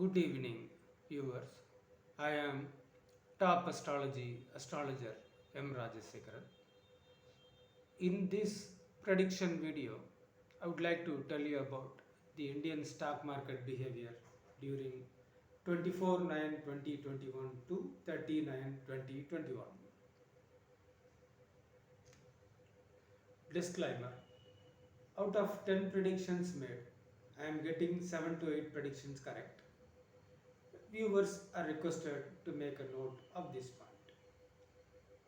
Good evening, viewers. I am top astrologer M. Rajasekaran. In this prediction video, I would like to tell you about the Indian stock market behavior during 24/9/2021 to 30/9/2021. Disclaimer: out of 10 predictions made, I am getting 7 to 8 predictions correct. Viewers are requested to make a note of this point.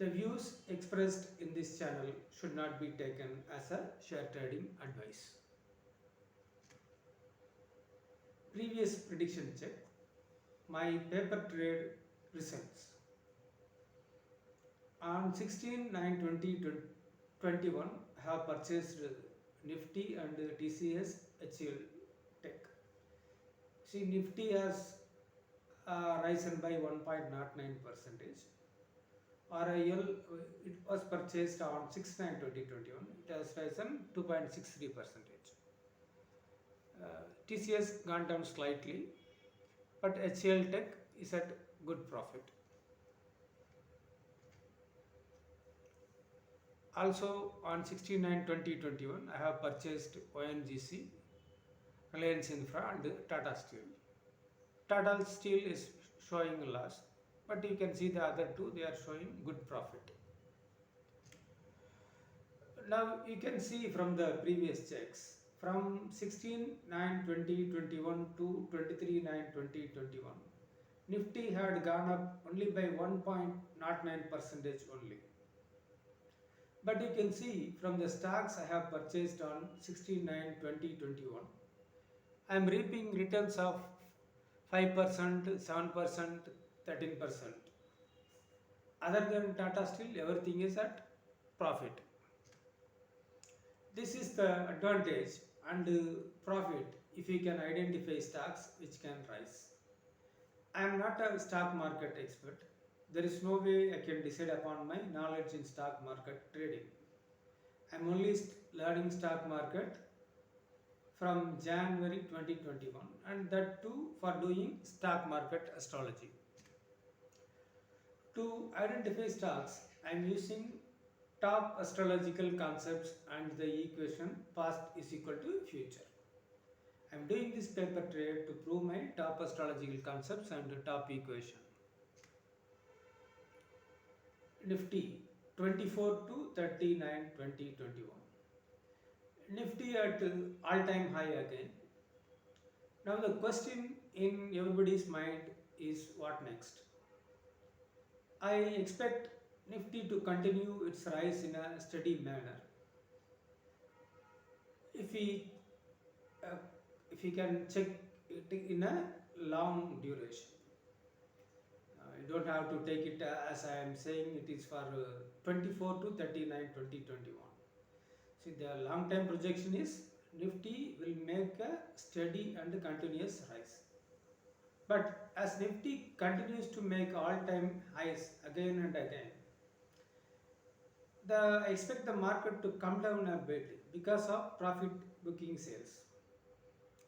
The views expressed in this channel should not be taken as a share trading advice. Previous prediction check. My paper trade results. On 16/9/2021, I have purchased Nifty and TCS HCL Tech. See, Nifty has risen by 1.09 percentage. RIL, it was purchased on 6/9/2021. It has risen 2.63 percentage. TCS gone down slightly, but HCL Tech is at good profit. Also on 16/9/2021, I have purchased ONGC, Reliance Infra, and Tata Steel. Tata Steel is showing a loss, but you can see the other two, they are showing good profit. Now you can see from the previous checks, from 16/9/2021 to 23/9/2021, Nifty had gone up only by 1.09 percentage only. But you can see from the stocks I have purchased on 16/9/2021, I am reaping returns of 5%, 7%, 13%. Other than Tata Steel, everything is at profit. This is the advantage and profit if you can identify stocks which can rise. I am not a stock market expert. There is no way I can decide upon my knowledge in stock market trading. I am only learning stock market from January 2021, and that too for doing stock market astrology. To identify stocks, I am using top astrological concepts and the equation past is equal to future. I am doing this paper trade to prove my top astrological concepts and top equation. Nifty 24 to 39/2021. Nifty at all-time high again. Now the question in everybody's mind is what next? I expect Nifty to continue its rise in a steady manner. If we uh, if we can check it in a long duration, you don't have to take it as I am saying it is for 24 to 39/2021. See, the long time projection is Nifty will make a steady and continuous rise. But as Nifty continues to make all-time highs again and again, I expect the market to come down a bit because of profit booking sales.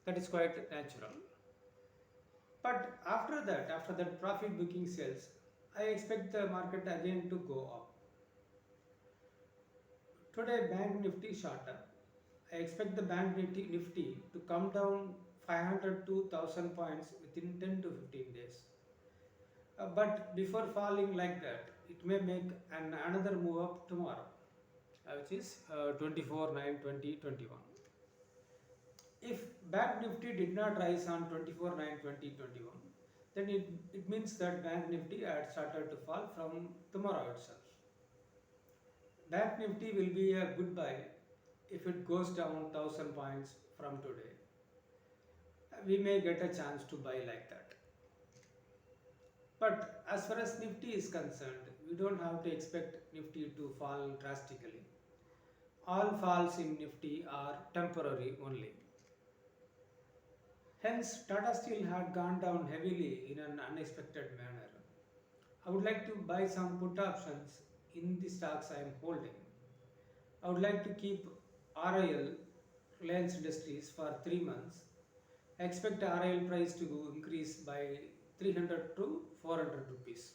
That is quite natural. But after that profit booking sales, I expect the market again to go up. Today, Bank Nifty shot up. I expect the Bank Nifty to come down 500 to 1000 points within 10 to 15 days. But before falling like that, it may make another move up tomorrow, which is 24/9/2021. If Bank Nifty did not rise on 24/9/2021, then it means that Bank Nifty had started to fall from tomorrow itself. Bank Nifty will be a good buy if it goes down 1000 points from today. We may get a chance to buy like that. But as far as Nifty is concerned, we don't have to expect Nifty to fall drastically. All falls in Nifty are temporary only. Hence, Tata Steel had gone down heavily in an unexpected manner. I would like to buy some put options in the stocks I am holding. I would like to keep RIL, Reliance Industries, for 3 months I expect RIL price to increase by 300 to 400 rupees.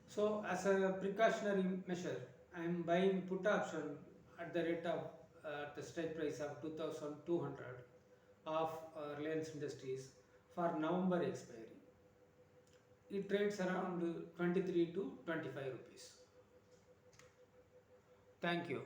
So as a precautionary measure, I am buying put option at the rate of the strike price of 2200 of Reliance Industries for November expiry. It trades around 23 to 25 rupees. Thank you.